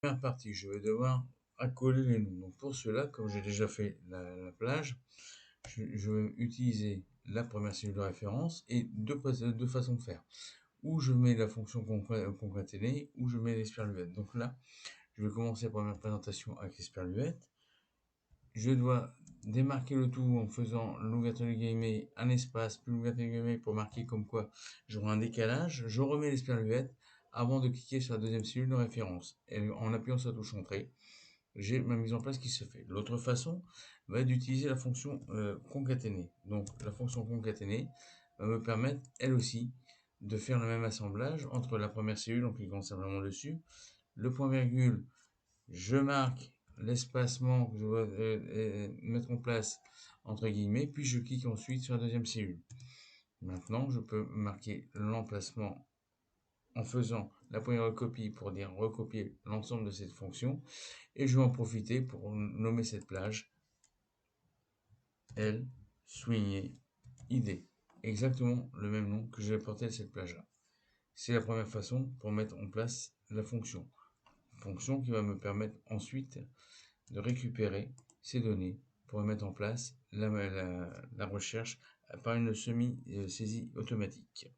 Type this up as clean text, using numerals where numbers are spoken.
Première partie, je vais devoir accoler les noms. Donc pour cela, comme j'ai déjà fait la plage, je vais utiliser la première cellule de référence et deux façons de faire. Ou je mets la fonction concaténée, ou je mets l'esperluette. Donc là, je vais commencer la première présentation avec l'esperluette. Je dois démarquer le tout en faisant l'ouverture du guillemets, un espace, puis l'ouverture du guillemets pour marquer comme quoi j'aurai un décalage. Je remets l'esperluette avant de cliquer sur la deuxième cellule de référence. Et en appuyant sur la touche entrée, j'ai ma mise en place qui se fait. L'autre façon va être d'utiliser la fonction concaténée. Donc la fonction concaténée va me permettre, elle aussi, de faire le même assemblage entre la première cellule en cliquant simplement dessus, le point virgule, je marque l'espacement que je dois mettre en place entre guillemets, puis je clique ensuite sur la deuxième cellule. Maintenant, je peux marquer l'emplacement en faisant la première recopie pour dire recopier l'ensemble de cette fonction, et je vais en profiter pour nommer cette plage L souligné ID. Exactement le même nom que je vais porter à cette plage-là. C'est la première façon pour mettre en place la fonction. Fonction qui va me permettre ensuite de récupérer ces données pour mettre en place la recherche par une semi-saisie automatique.